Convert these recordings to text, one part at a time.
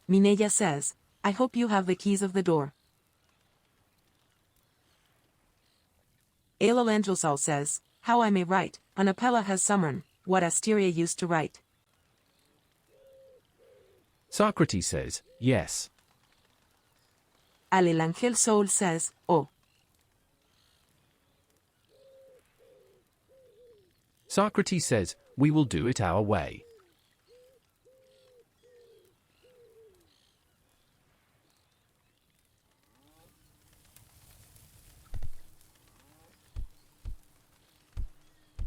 Mineya says, I hope you have the keys of the door. Alelangel says, how I may write, an Apella has summoned, what Asteria used to write. Socrates says, yes. Alelangel says, oh. Socrates says, we will do it our way.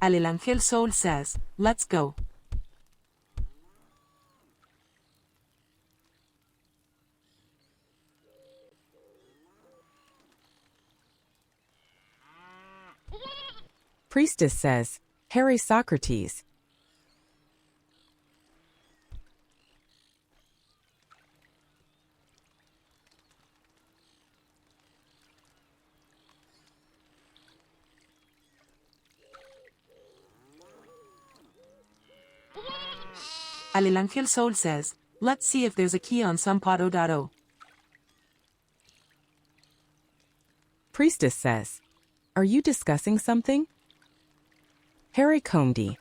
Alelangel says, let's go. Priestess says, Hieros Socrates. Alelangel says, let's see if there's a key on some podo. Priestess says, are you discussing something? Harry Comedy.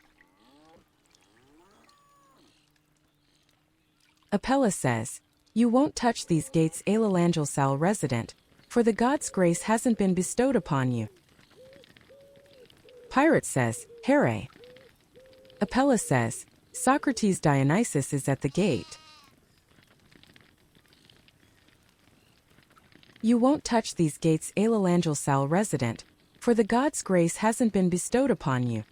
Apella says, you won't touch these gates, Alelangel resident, for the god's grace hasn't been bestowed upon you. Pirate says, Harry. Apella says, Socrates Dionysus is at the gate. You won't touch these gates, Alelangel resident, for the god's grace hasn't been bestowed upon you.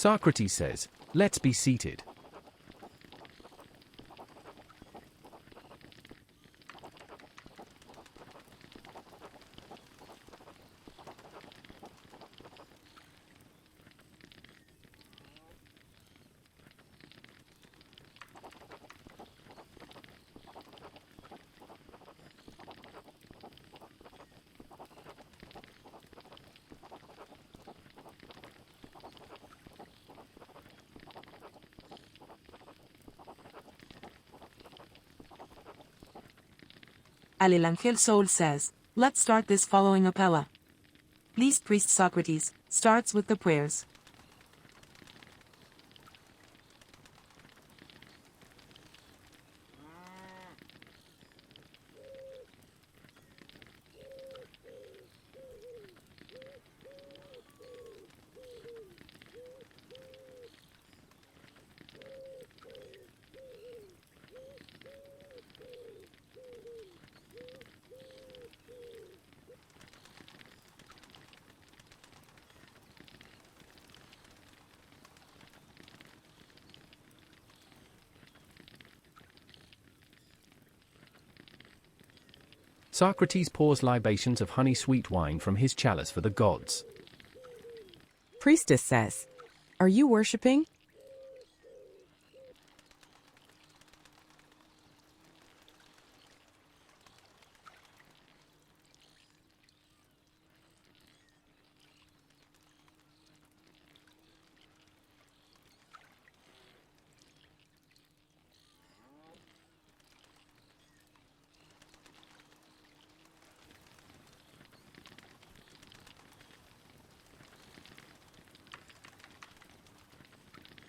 Socrates says, let's be seated. Alelangel says, let's start this following Apella. Please, Priest Socrates, starts with the prayers. Socrates pours libations of honey-sweet wine from his chalice for the gods. Priestess says, are you worshipping?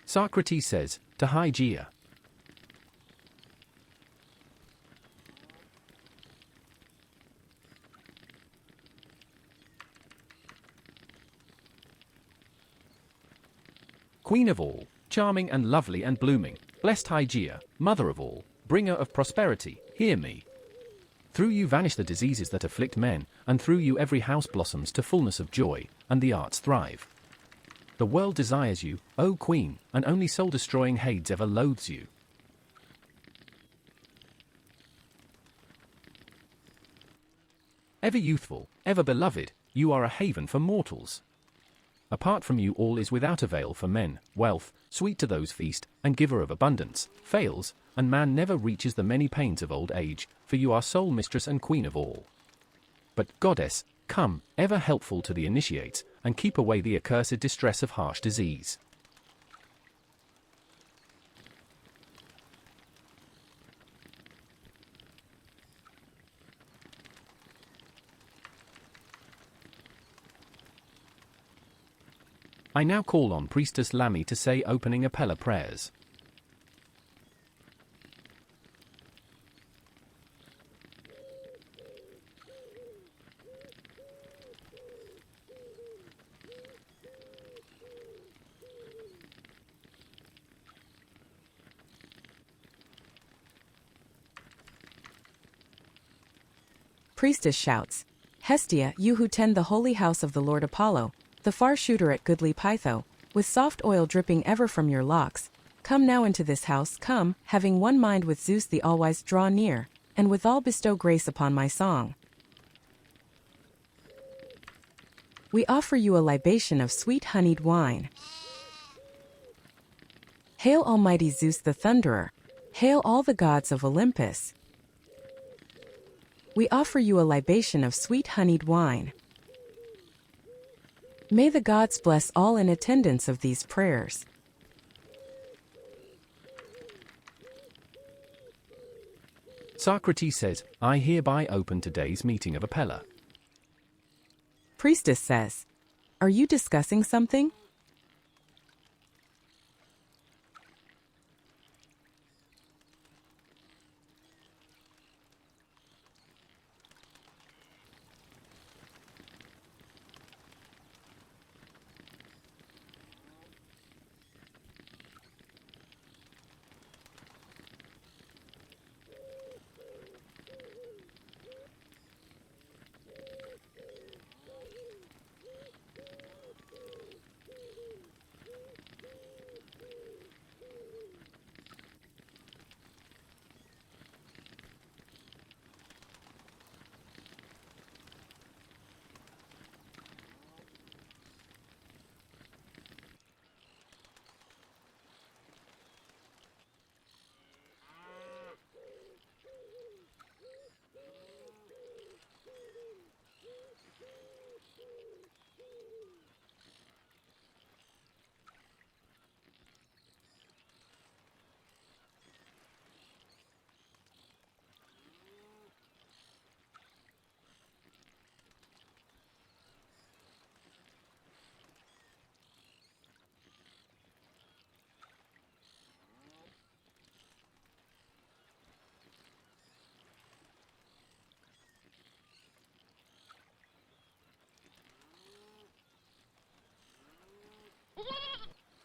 Socrates says, to Hygeia. Queen of all, charming and lovely and blooming, blessed Hygeia, mother of all, bringer of prosperity, hear me. Through you vanish the diseases that afflict men, and through you every house blossoms to fullness of joy, and the arts thrive. The world desires you, O Queen, and only soul-destroying Hades ever loathes you. Ever youthful, ever beloved, you are a haven for mortals. Apart from you all is without avail for men, wealth, sweet to those feast, and giver of abundance, fails, and man never reaches the many pains of old age, for you are sole mistress and queen of all. But, goddess, come, ever helpful to the initiates, and keep away the accursed distress of harsh disease. I now call on Priestess Lamy to say opening Apella prayers. Priestess shouts, Hestia, you who tend the holy house of the Lord Apollo, the far shooter at goodly Pytho, with soft oil dripping ever from your locks, come now into this house, come, having one mind with Zeus the all-wise, draw near, and withal bestow grace upon my song. We offer you a libation of sweet honeyed wine. Hail almighty Zeus the Thunderer, hail all the gods of Olympus. We offer you a libation of sweet honeyed wine. May the gods bless all in attendance of these prayers. Socrates says, I hereby open today's meeting of Apella. Priestess says, are you discussing something?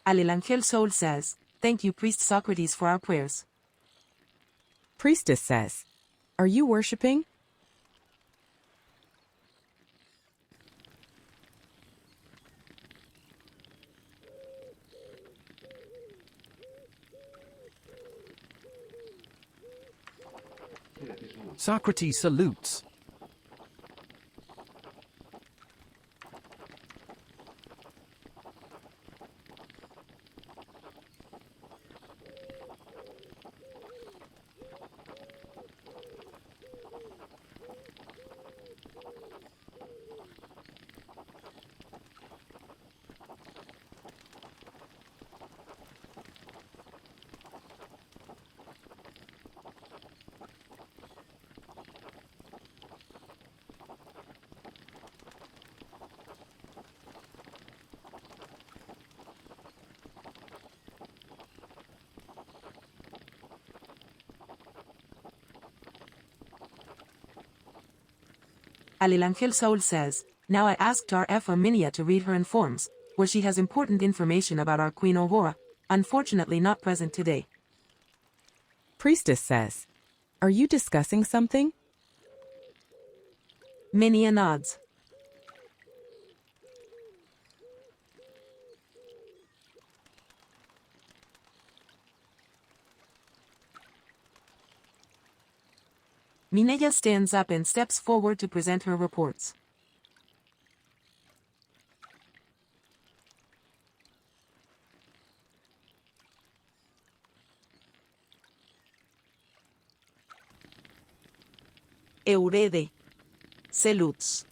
Alelangel Soul says, thank you Priest Socrates for our prayers. Priestess says, are you worshipping? Socrates salutes. Alelangel Soul says, now I asked our Ephor Mineya to read her informs, where she has important information about our Queen Aurora, unfortunately not present today. Priestess says, "Are you discussing something?" Mineya nods. Mineya stands up and steps forward to present her reports. Eurede. Seluts.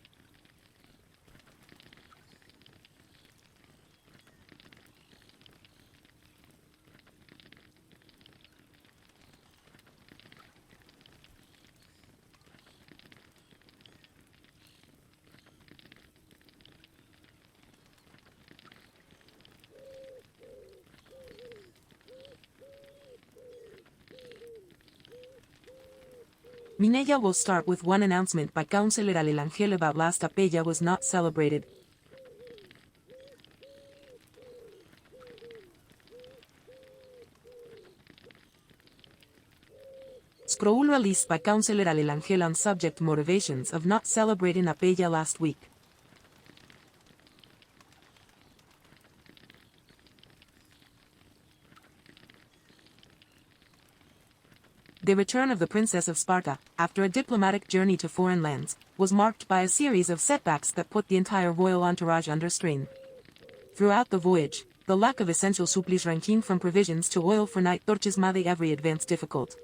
Mineya will start with one announcement by Councillor Alelangel about last Apella was not celebrated. Scroll released by Councillor Alelangel on subject motivations of not celebrating Apella last week. The return of the Princess of Sparta, after a diplomatic journey to foreign lands, was marked by a series of setbacks that put the entire royal entourage under strain. Throughout the voyage, the lack of essential supplies ranging from provisions to oil for night torches made every advance difficult.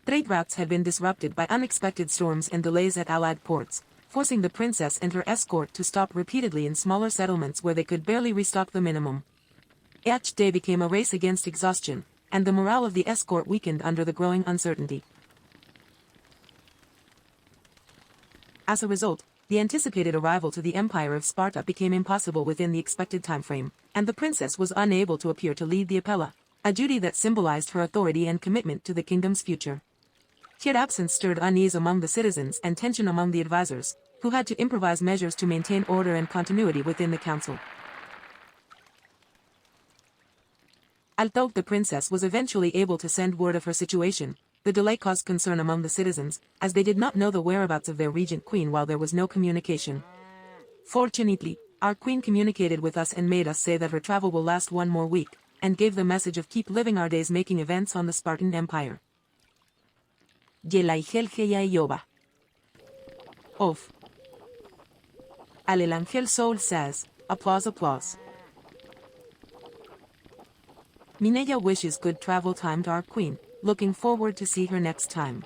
Trade routes had been disrupted by unexpected storms and delays at allied ports, forcing the princess and her escort to stop repeatedly in smaller settlements where they could barely restock the minimum. Each day became a race against exhaustion, and the morale of the escort weakened under the growing uncertainty. As a result, the anticipated arrival to the Empire of Sparta became impossible within the expected timeframe, and the princess was unable to appear to lead the Apella, a duty that symbolized her authority and commitment to the kingdom's future. Her absence stirred unease among the citizens and tension among the advisors, who had to improvise measures to maintain order and continuity within the council. Although the princess was eventually able to send word of her situation, the delay caused concern among the citizens, as they did not know the whereabouts of their regent queen while there was no communication. Fortunately, our queen communicated with us and made us say that her travel will last one more week, and gave the message of keep living our days making events on the Spartan Empire. Of. Alelangel Soul says, applause applause. Mineya wishes good travel time to our queen, looking forward to see her next time.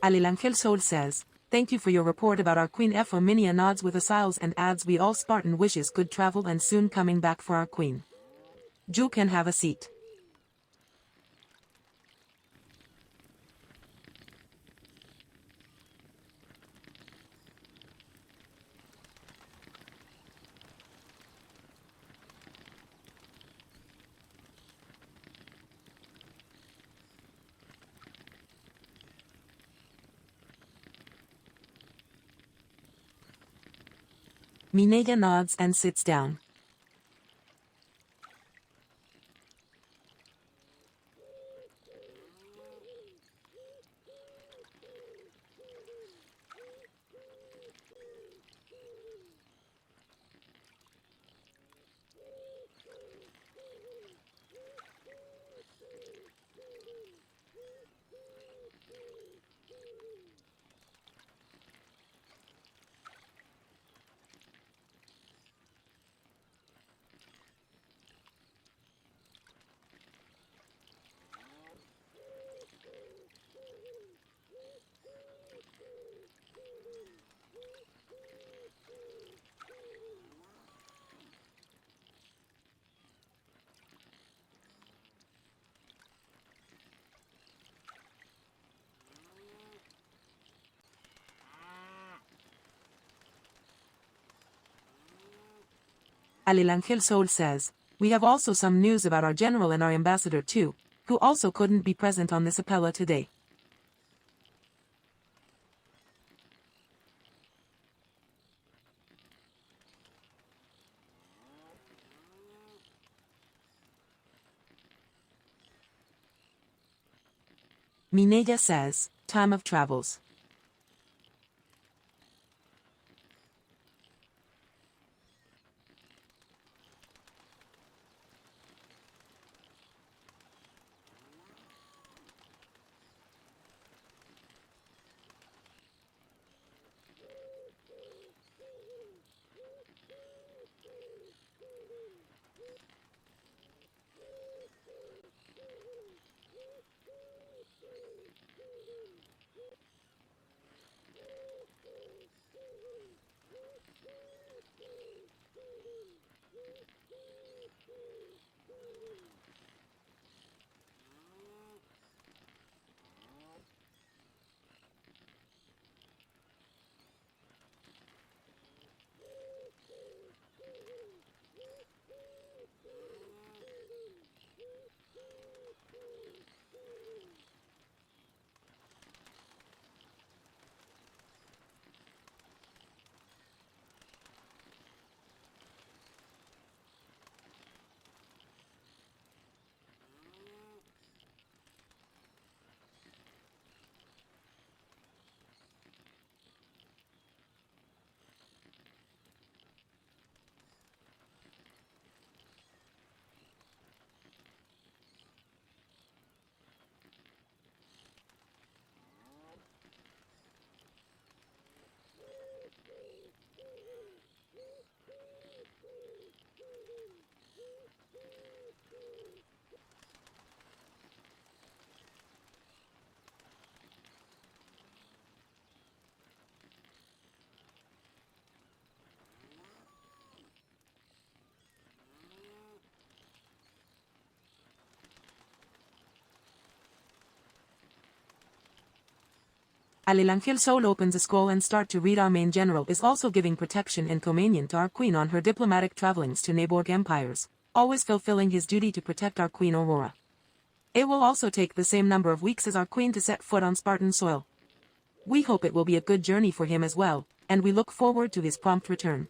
Alelangel Soul says, thank you for your report about our queen. Ephor Mineya nods with a sighs and adds we all Spartan wishes good travel and soon coming back for our queen. You can have a seat. Mineya nods and sits down. Alelangel Sol says, we have also some news about our general and our ambassador too, who also couldn't be present on this Apella today. Mineya says, time of travels. Alelangel Sol opens a scroll and start to read. Our main general is also giving protection and communion to our queen on her diplomatic travelings to neighboring empires, always fulfilling his duty to protect our queen Aurora. It will also take the same number of weeks as our queen to set foot on Spartan soil. We hope it will be a good journey for him as well, and we look forward to his prompt return.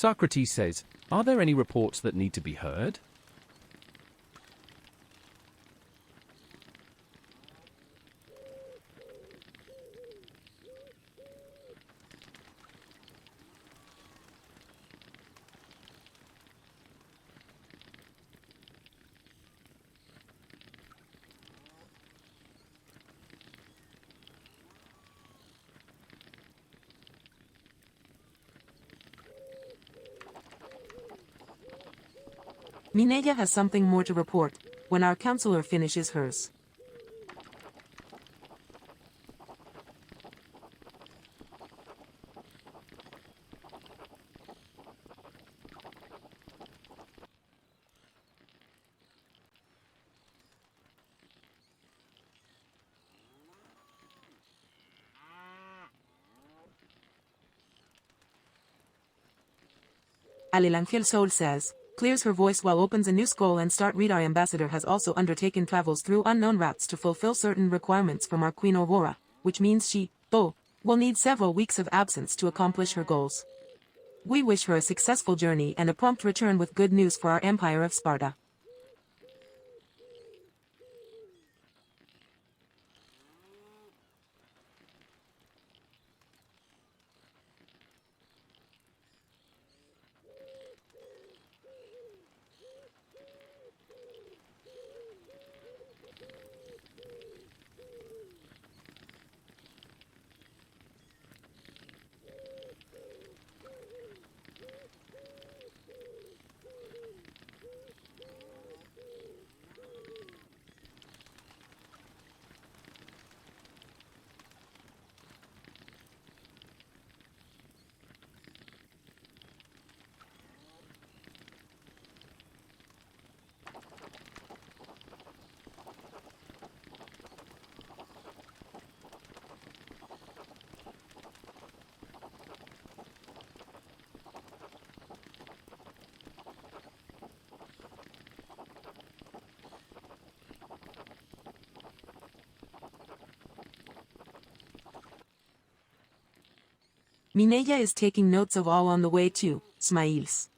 Socrates says, are there any reports that need to be heard? Mineya has something more to report, when our councillor finishes hers. Alelangel Soul says, clears her voice while opens a new scroll and start read. Our ambassador has also undertaken travels through unknown routes to fulfill certain requirements from our Queen Aurora, which means she, though, will need several weeks of absence to accomplish her goals. We wish her a successful journey and a prompt return with good news for our Empire of Sparta. Mineya is taking notes of all on the way to Smiles.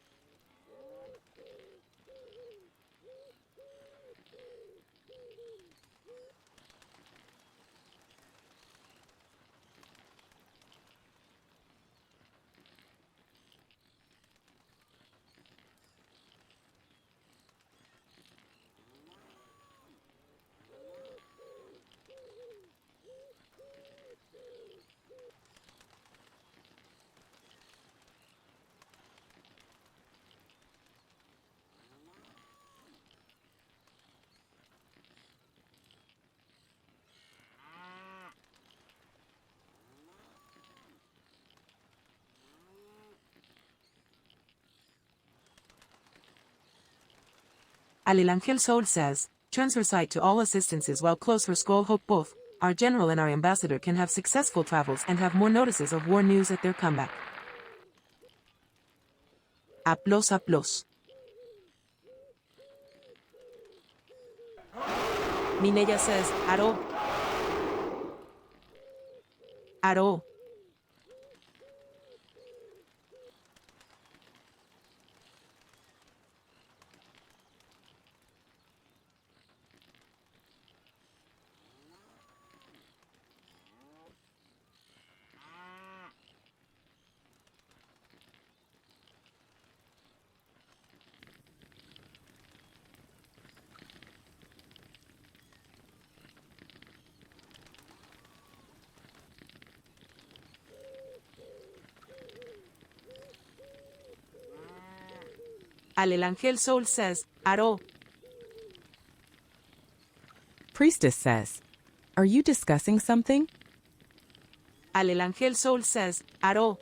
Alelangel Soul says, turns her sight to all assistances while close her scroll. Hope both our general and our ambassador can have successful travels and have more notices of war news at their comeback. Aplos aplos. Mineya says, Aro. Aro. Alelangel Soul says, Aro. Priestess says, are you discussing something? Alelangel Soul says, Aro.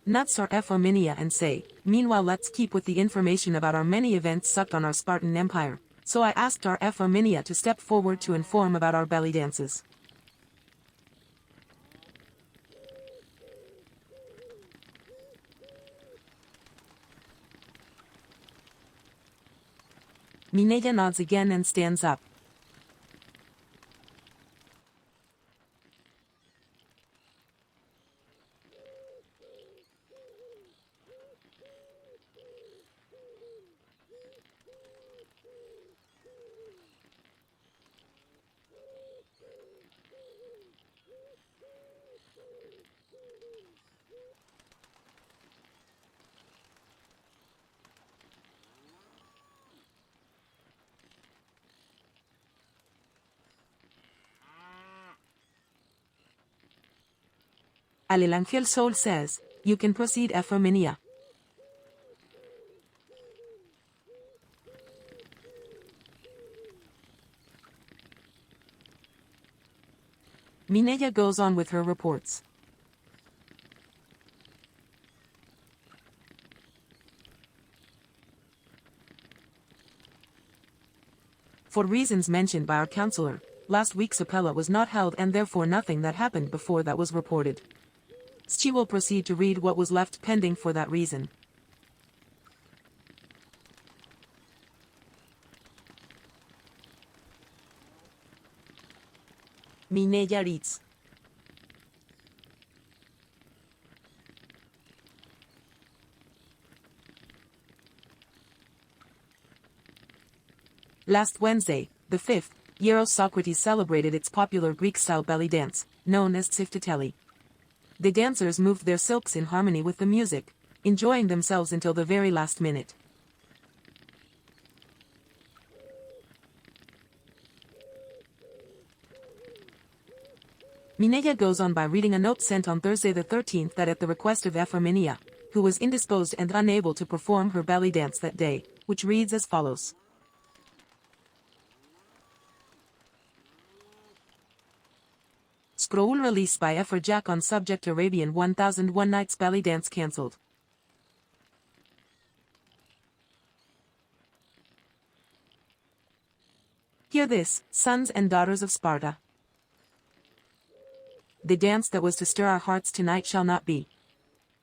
Nuts are Ephor Mineya and say, meanwhile let's keep with the information about our many events sucked on our Spartan Empire, so I asked our Ephor Mineya to step forward to inform about our belly dances. Mineya nods again and stands up. Alelangel Soul says, you can proceed Ephor Mineya. Mineya goes on with her reports. For reasons mentioned by our councillor, last week's Apella was not held and therefore nothing that happened before that was reported. She will proceed to read what was left pending for that reason. Mineya reads. Last Wednesday, the 5th, Hieros Socrates celebrated its popular Greek-style belly dance, known as tsifteteli. The dancers moved their silks in harmony with the music, enjoying themselves until the very last minute. Mineya goes on by reading a note sent on Thursday the 13th that at the request of Ephor Mineya, who was indisposed and unable to perform her belly dance that day, which reads as follows. Scroll released by Ephor Jack on subject Arabian 1001 Nights belly dance cancelled. Hear this, sons and daughters of Sparta. The dance that was to stir our hearts tonight shall not be.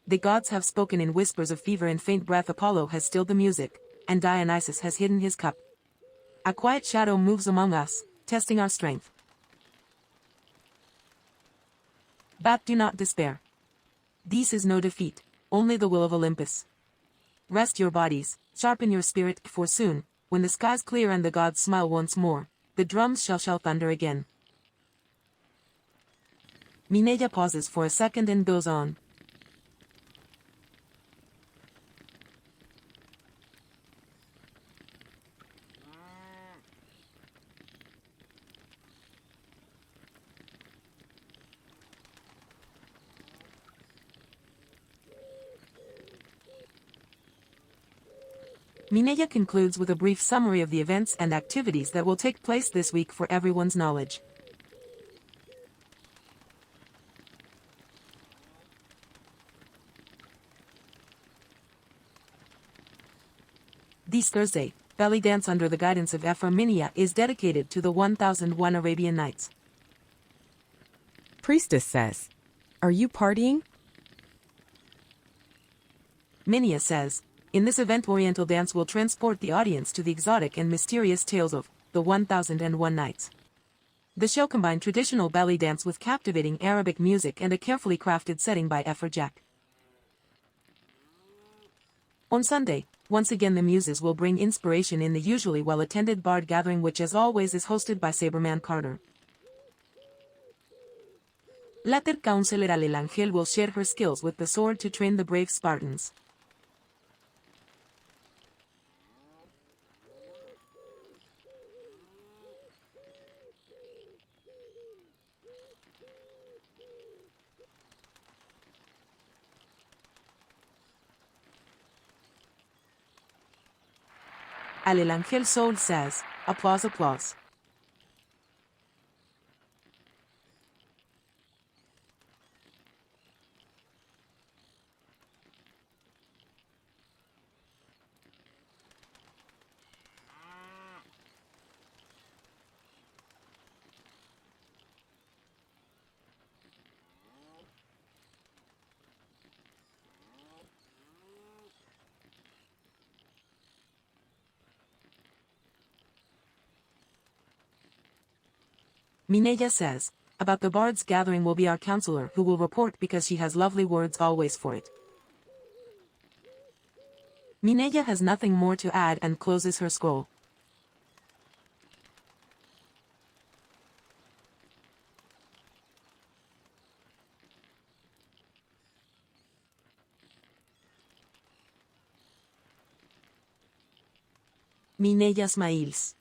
The gods have spoken in whispers of fever and faint breath. Apollo has stilled the music, and Dionysus has hidden his cup. A quiet shadow moves among us, testing our strength. But do not despair. This is no defeat, only the will of Olympus. Rest your bodies, sharpen your spirit, for soon, when the skies clear and the gods smile once more, the drums shall thunder again. Mineya pauses for a second and goes on. Mineya concludes with a brief summary of the events and activities that will take place this week for everyone's knowledge. This Thursday, belly dance under the guidance of Ephor Mineya is dedicated to the 1001 Arabian Nights. Priestess says, are you partying? Mineya says, in this event Oriental dance will transport the audience to the exotic and mysterious tales of the 1001 Nights. The show combined traditional belly dance with captivating Arabic music and a carefully crafted setting by Ephor Jack. On Sunday, once again the muses will bring inspiration in the usually well-attended bard gathering, which as always is hosted by Saberman Carter. Later Councillor Alelangel will share her skills with the sword to train the brave Spartans. Alelangel Soul says, applause, applause. Mineya says, about the bards gathering will be our counselor who will report because she has lovely words always for it. Mineya has nothing more to add and closes her scroll. Mineya smiles.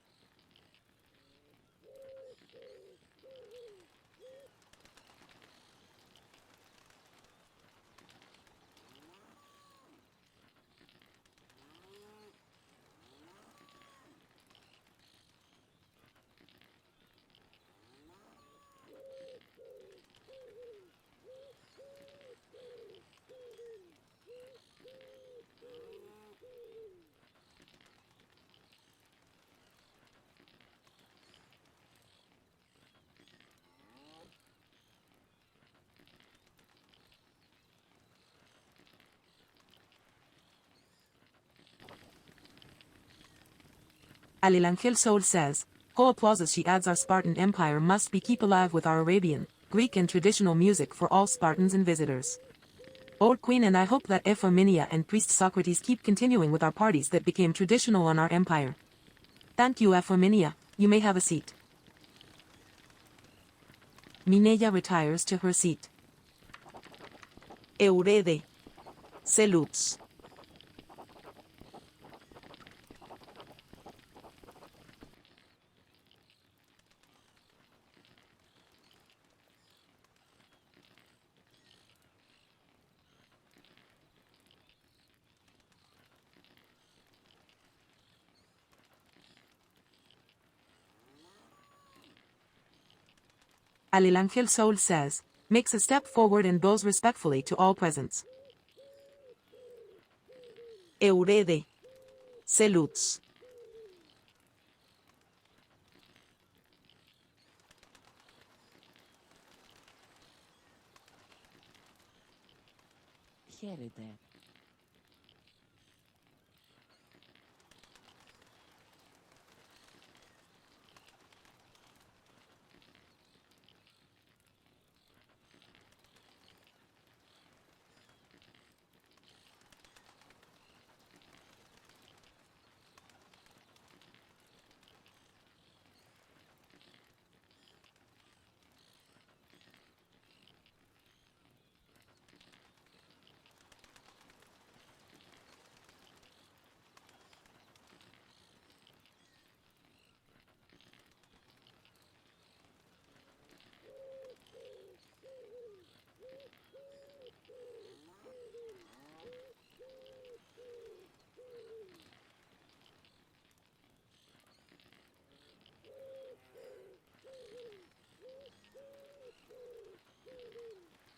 Alelangel Soul says, "Whole applauses." She adds, our Spartan Empire must be keep alive with our Arabian, Greek and traditional music for all Spartans and visitors. Old Queen, and I hope that Ephor Mineya and Priest Socrates keep continuing with our parties that became traditional on our empire. Thank you, Ephor Mineya, you may have a seat. Mineya retires to her seat. Eurede. Selux. Alelangel Soul says, makes a step forward and bows respectfully to all presents. Eurede. Selux. Χαίρετε.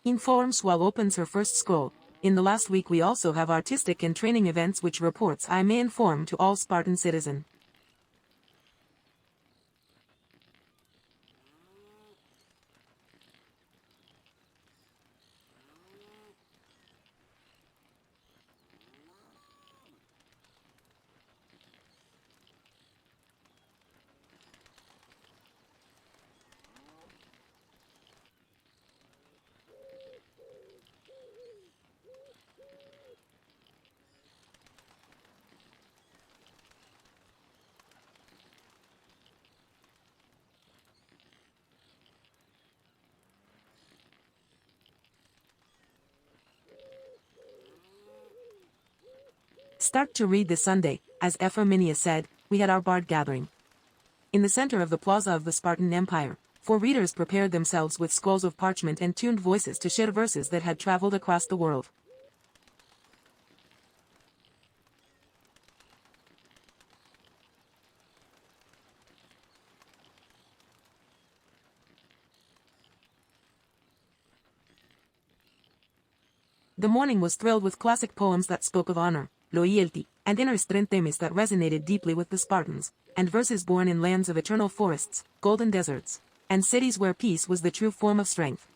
Informs while opens her first scroll. In the last week we also have artistic and training events which reports I may inform to all Spartan citizen. Start to read this Sunday, as Ephor Mineya said, we had our bard gathering. In the center of the plaza of the Spartan Empire, 4 readers prepared themselves with scrolls of parchment and tuned voices to share verses that had traveled across the world. The morning was thrilled with classic poems that spoke of honor, loyalty, and inner strength, themes that resonated deeply with the Spartans, and verses born in lands of eternal forests, golden deserts, and cities where peace was the true form of strength.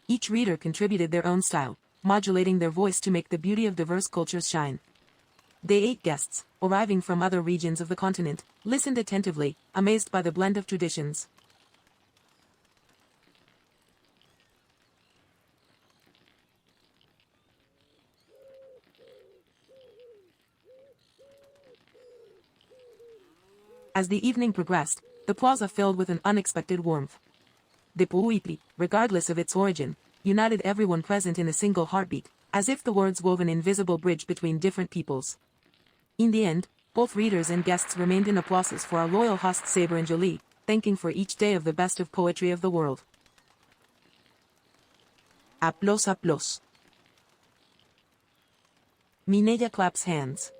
Each reader contributed their own style, modulating their voice to make the beauty of diverse cultures shine. The 8 guests, arriving from other regions of the continent, listened attentively, amazed by the blend of traditions. As the evening progressed, the plaza filled with an unexpected warmth. The Puuipi, regardless of its origin, united everyone present in a single heartbeat, as if the words wove an invisible bridge between different peoples. In the end, both readers and guests remained in applauses for our loyal host Saber and Jolie, thanking for each day of the best of poetry of the world. Applause, applause. Mineya claps hands.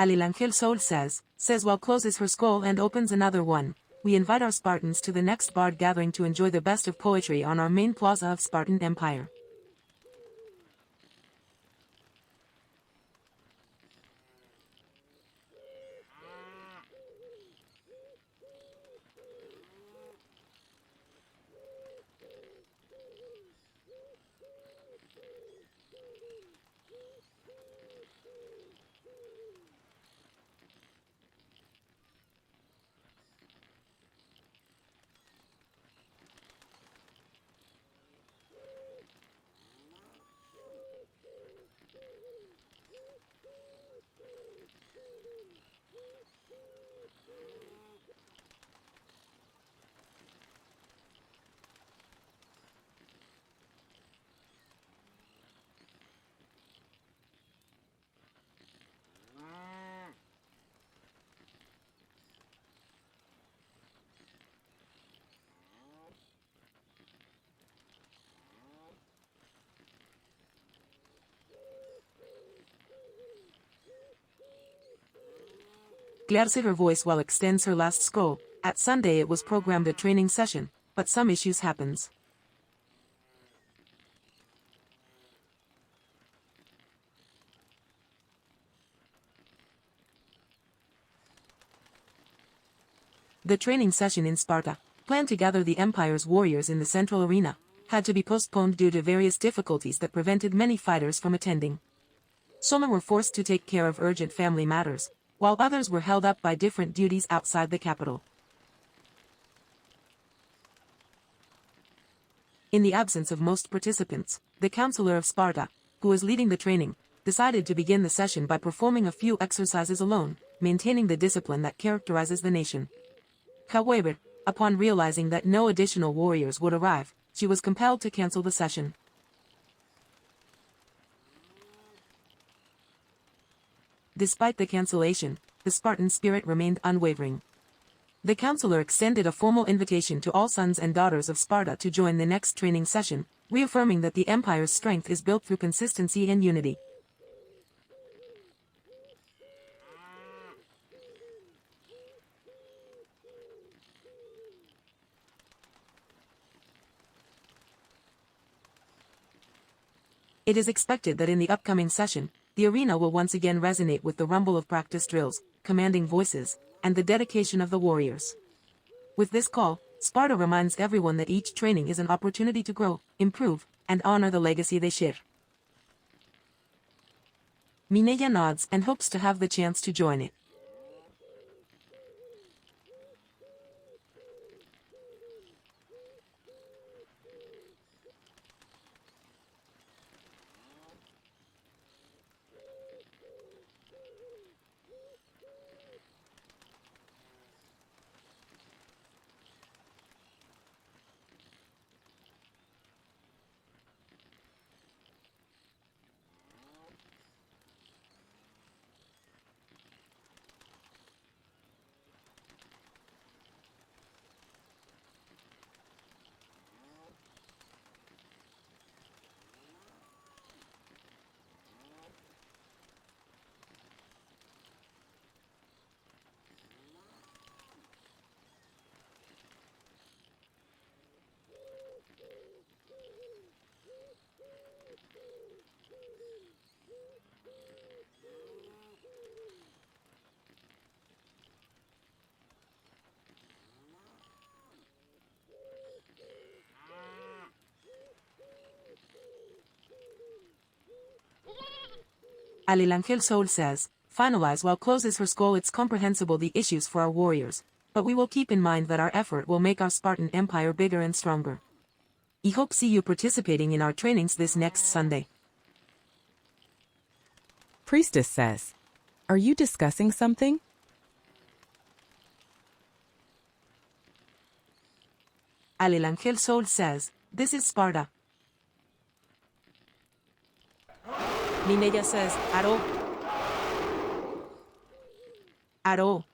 Alelangel Soul says while closes her scroll and opens another one. We invite our Spartans to the next bard gathering to enjoy the best of poetry on our main plaza of Spartan Empire. Clears her voice while extends her last scroll. At Sunday it was programmed a training session, but some issues happens. The training session in Sparta, planned to gather the empire's warriors in the central arena, had to be postponed due to various difficulties that prevented many fighters from attending. Some were forced to take care of urgent family matters, while others were held up by different duties outside the capital. In the absence of most participants, the Councillor of Sparta, who was leading the training, decided to begin the session by performing a few exercises alone, maintaining the discipline that characterizes the nation. However, upon realizing that no additional warriors would arrive, she was compelled to cancel the session. Despite the cancellation, the Spartan spirit remained unwavering. The councillor extended a formal invitation to all sons and daughters of Sparta to join the next training session, reaffirming that the empire's strength is built through consistency and unity. It is expected that in the upcoming session, the arena will once again resonate with the rumble of practice drills, commanding voices, and the dedication of the warriors. With this call, Sparta reminds everyone that each training is an opportunity to grow, improve, and honor the legacy they share. Mineya nods and hopes to have the chance to join it. Alelangel Soul says, finalize while closes her skull. It's comprehensible the issues for our warriors, but we will keep in mind that our effort will make our Spartan Empire bigger and stronger. I hope see you participating in our trainings this next Sunday. Priestess says, are you discussing something? Alelangel Soul says, this is Sparta. Mineya says, Aro. Aro.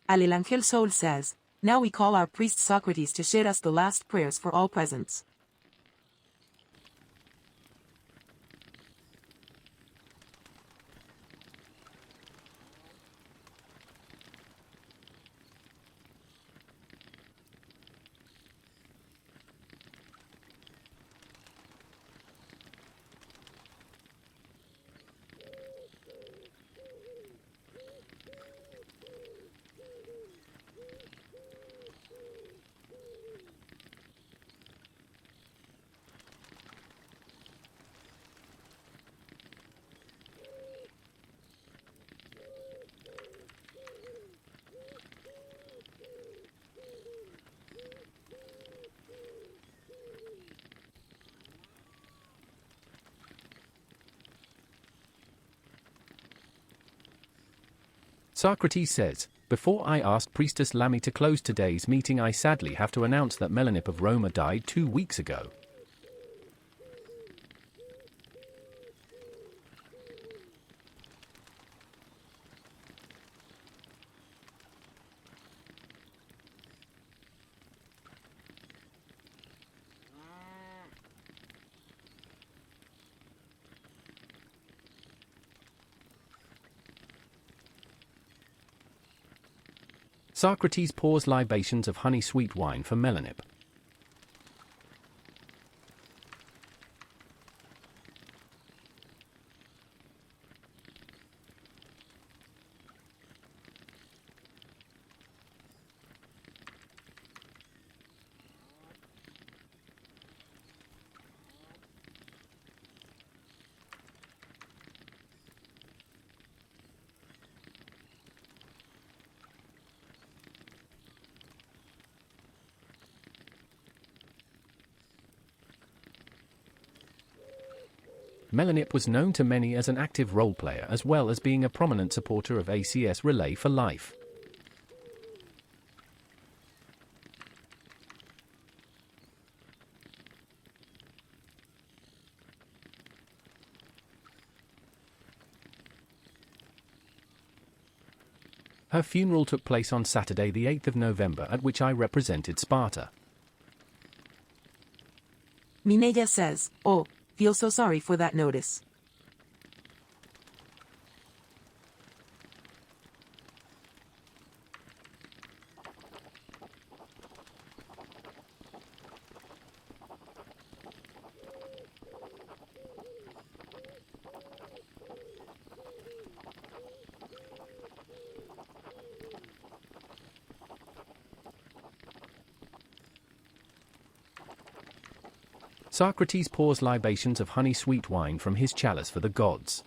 Alelangel Soul says, now we call our priest Socrates to share us the last prayers for all presents. Socrates says, before I ask Priestess Lamy to close today's meeting, I sadly have to announce that Melanip of Roma died 2 weeks ago. Socrates pours libations of honey-sweet wine for Melanip. Melanip was known to many as an active role player as well as being a prominent supporter of ACS Relay for Life. Her funeral took place on Saturday the 8th of November, at which I represented Sparta. Mineya says, "Oh, feel so sorry for that notice." Socrates pours libations of honey-sweet wine from his chalice for the gods.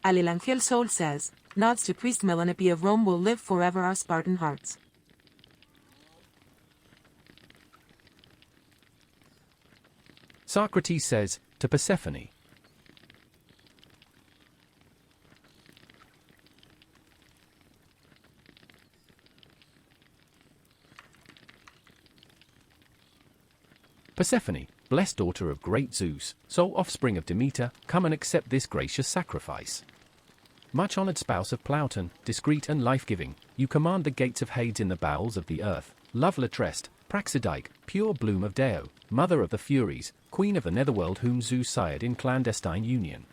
Alelangel soul says, nods to priest mmorpg of Rome will live forever our Spartan hearts. Socrates says, to Persephone, Persephone, blessed daughter of great Zeus, sole offspring of Demeter, come and accept this gracious sacrifice. Much honored spouse of Plauton, discreet and life-giving, you command the gates of Hades in the bowels of the earth, love Latrest, Praxidike, pure bloom of Deo, mother of the Furies, queen of the netherworld whom Zeus sired in clandestine union.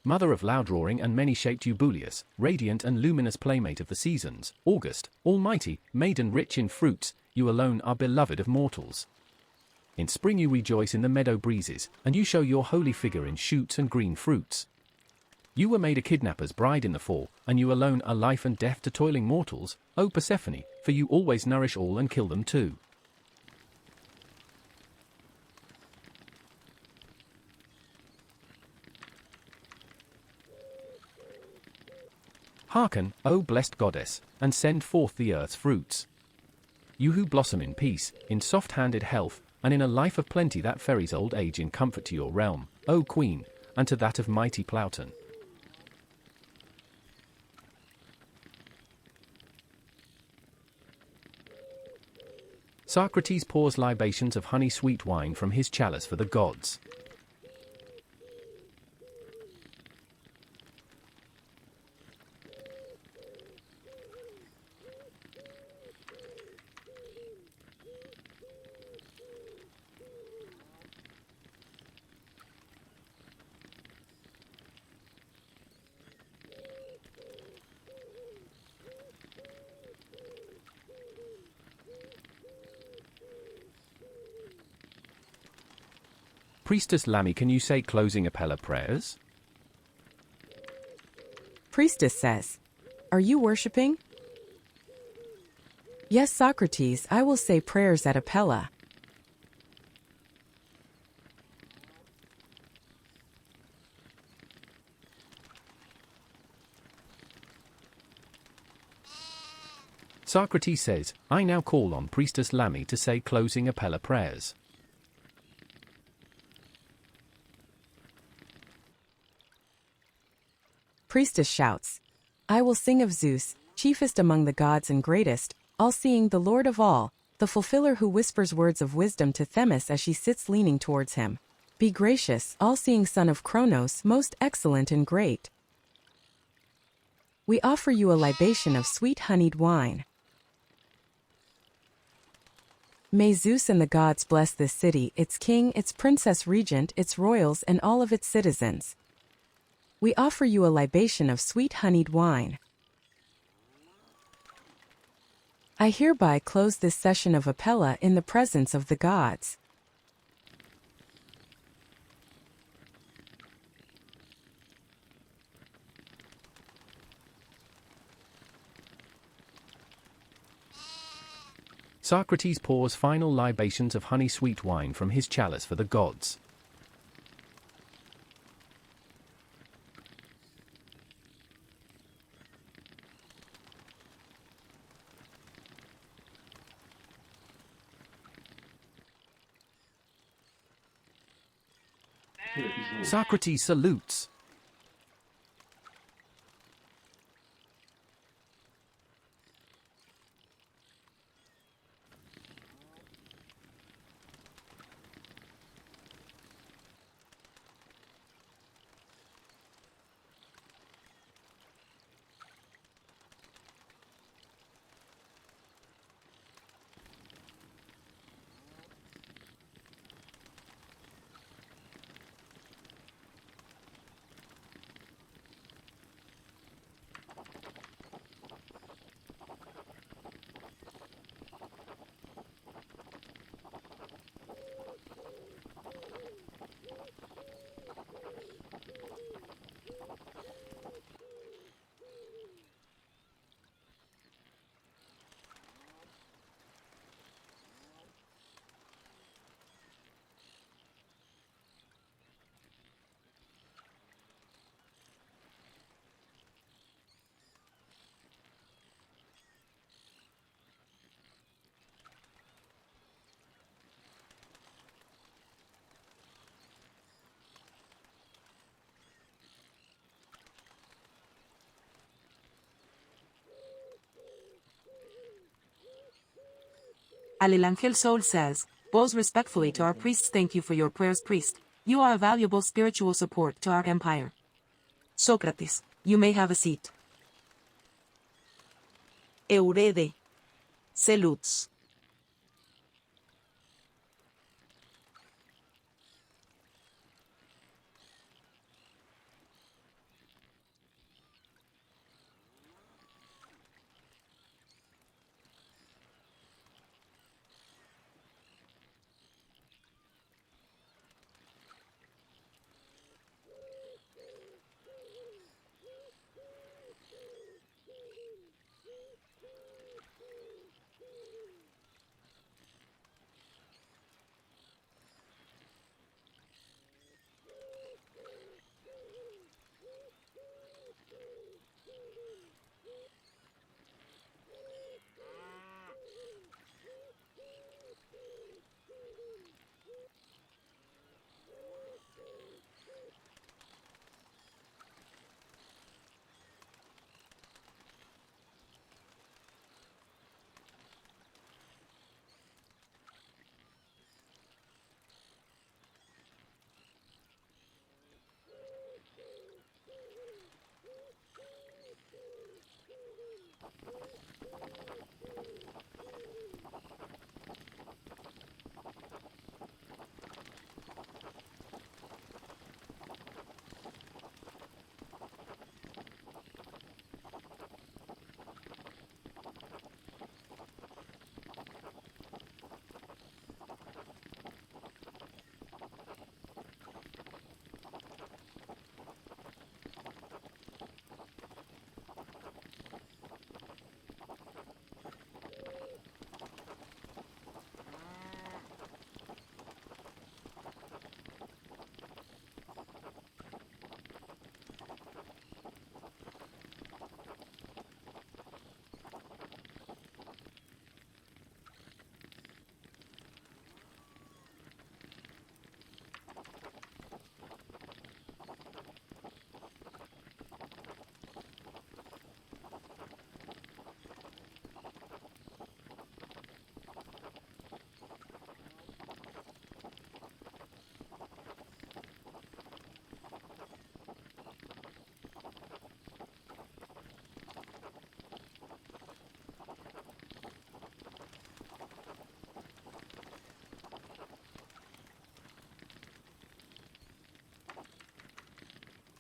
Mother of loud-roaring and many-shaped Eubuleus, radiant and luminous playmate of the seasons, August, almighty, maiden rich in fruits, you alone are beloved of mortals. In spring you rejoice in the meadow breezes, and you show your holy figure in shoots and green fruits. You were made a kidnapper's bride in the fall, and you alone are life and death to toiling mortals, O Persephone, for you always nourish all and kill them too. Hearken, O blessed goddess, and send forth the earth's fruits. You who blossom in peace, in soft-handed health, and in a life of plenty that ferries old age in comfort to your realm, O queen, and to that of mighty Plauton. Socrates pours libations of honey-sweet wine from his chalice for the gods. Priestess Lammy, can you say closing Apella prayers? Priestess says, are you worshipping? Yes, Socrates, I will say prayers at Apella. Socrates says, I now call on Priestess Lammy to say closing Apella prayers. Priestess shouts, I will sing of Zeus, chiefest among the gods and greatest, all-seeing, the Lord of all, the fulfiller who whispers words of wisdom to Themis as she sits leaning towards him. Be gracious, all-seeing son of Kronos, most excellent and great. We offer you a libation of sweet honeyed wine. May Zeus and the gods bless this city, its king, its princess regent, its royals, and all of its citizens. We offer you a libation of sweet honeyed wine. I hereby close this session of Apella in the presence of the gods. Socrates pours final libations of honey-sweet wine from his chalice for the gods. Socrates salutes. Alelangel Soul says, bows respectfully to our priests. Thank you for your prayers, priest. You are a valuable spiritual support to our empire. Socrates, you may have a seat. Eurede. Salutes.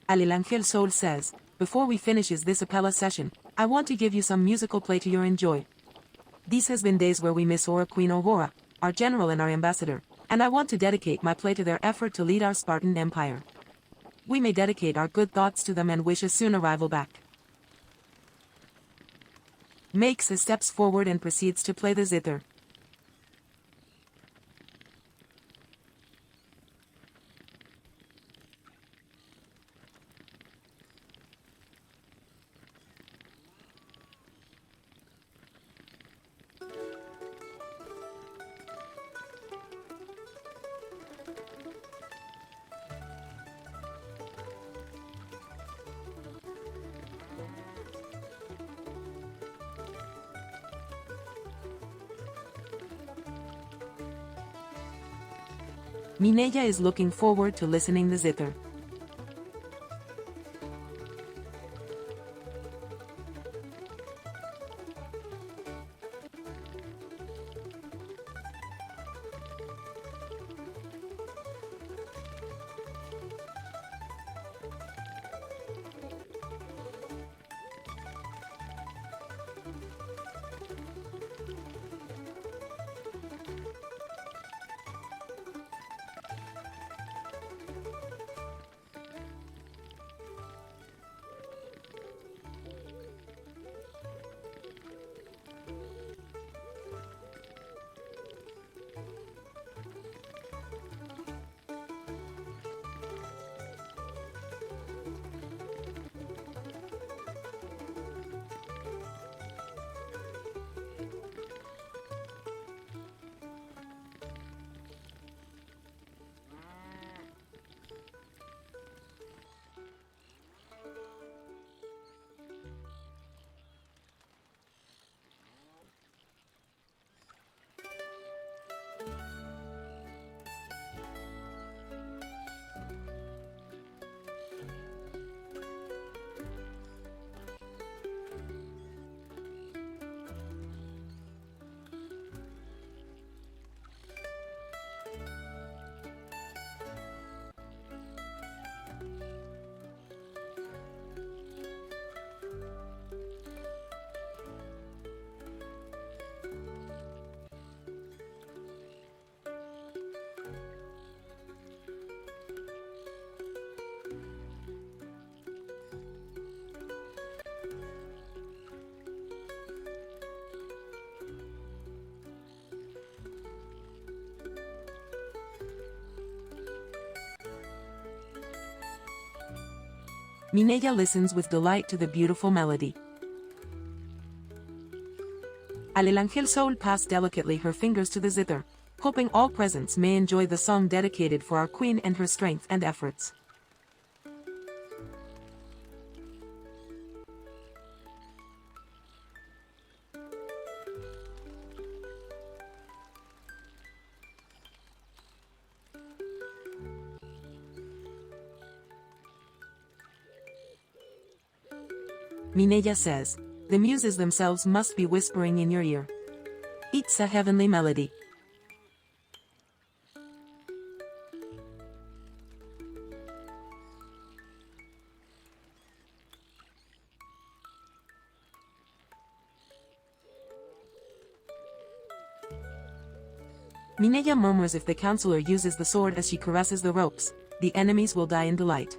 Alelangel Soul says, before we finishes this Apella session, I want to give you some musical play to your enjoy. These has been days where we miss our Queen Aurora, our general and our ambassador, and I want to dedicate my play to their effort to lead our Spartan Empire. We may dedicate our good thoughts to them and wish a soon arrival back. Makes a steps forward and proceeds to play the zither. Mineya is looking forward to listening the zither. Mineya listens with delight to the beautiful melody. Alelangel Soul passed delicately her fingers to the zither, hoping all presents may enjoy the song dedicated for our queen and her strength and efforts. Mineya says, the muses themselves must be whispering in your ear. It's a heavenly melody. Mineya murmurs if the counselor uses the sword as she caresses the ropes, the enemies will die in delight.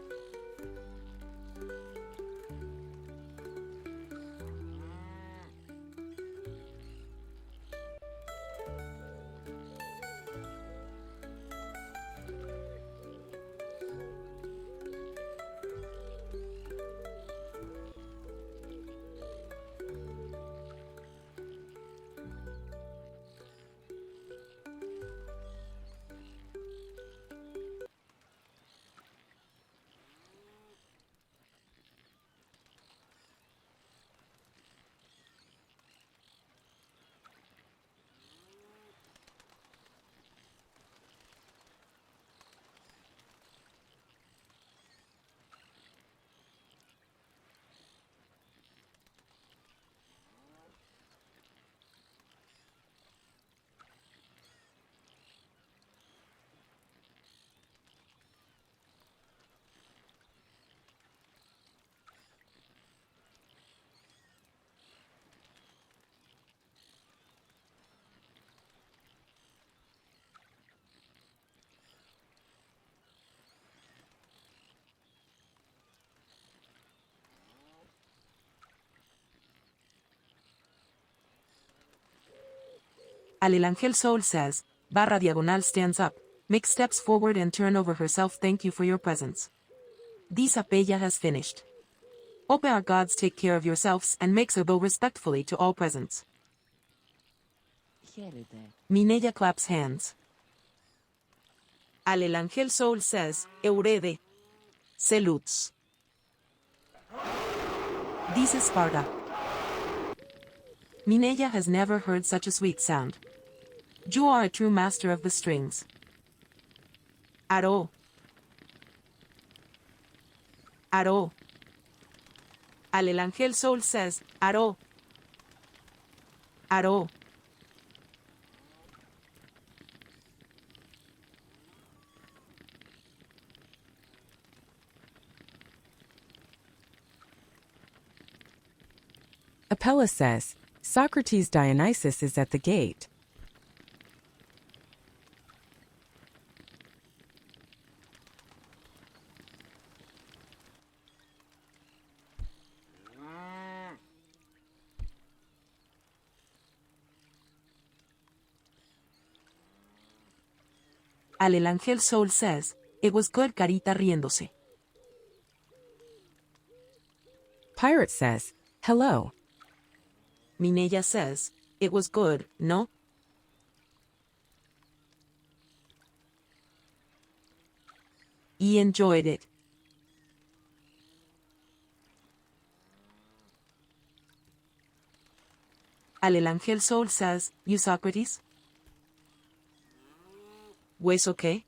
Alelangel Soul says, barra diagonal stands up, makes steps forward and turn over herself. Thank you for your presence. This Apella has finished. Hope our gods take care of yourselves and makes a bow respectfully to all presents. Mineya claps hands. Alelangel Soul says, Eurede. Salutes. This is Sparta. Mineya has never heard such a sweet sound. You are a true master of the strings. Aro. Aro. Alelangel Soul says, Aro. Aro. Apella says, Socrates Dionysus is at the gate. Alelangel Soul says, it was good. Carita riéndose. Pirate says, hello. Mineya says, it was good, no? He enjoyed it. Alelangel Soul says, you Socrates? ¿Pues okay?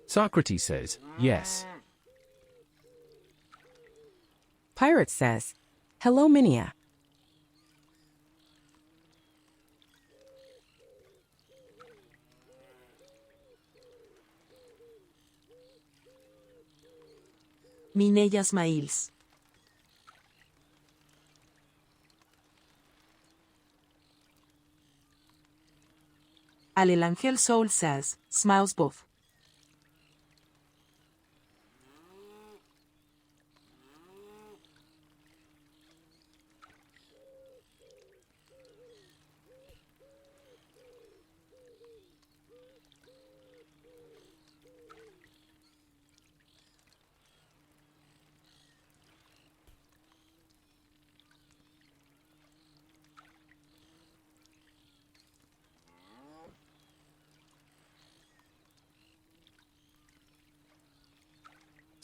Socrates says, yes. Pirate says, hello Mineya. Mineya smiles. Alelangel Soul says, smiles both.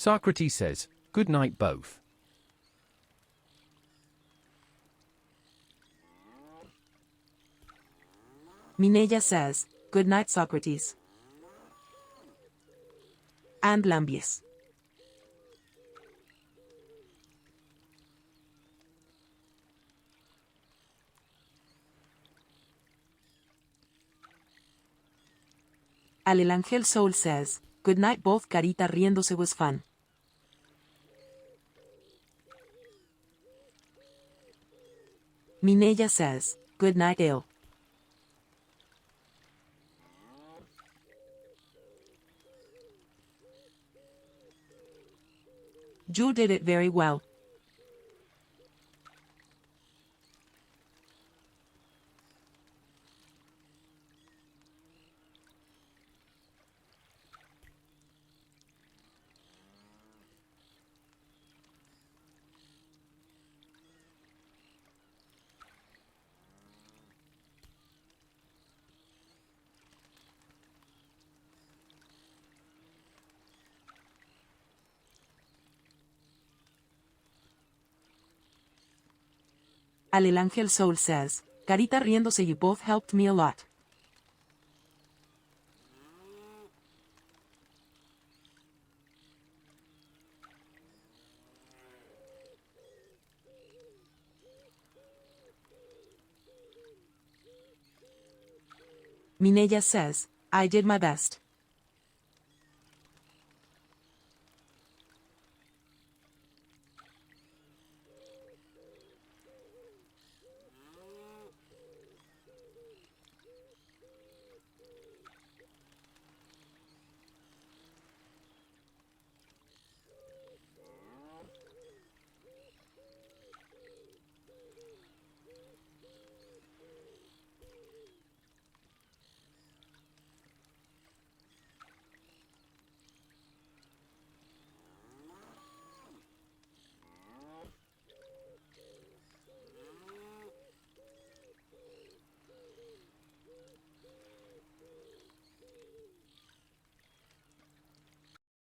Socrates says, "Good night both." Mineya says, "Good night, Socrates." And Lambius. Alelangel Soul says, "Good night both." Carita riéndose was fun. Mineya says, "Good night, Ale." You did it very well. Alelangel Soul says, "Carita riéndose, you both helped me a lot." Mineya says, "I did my best."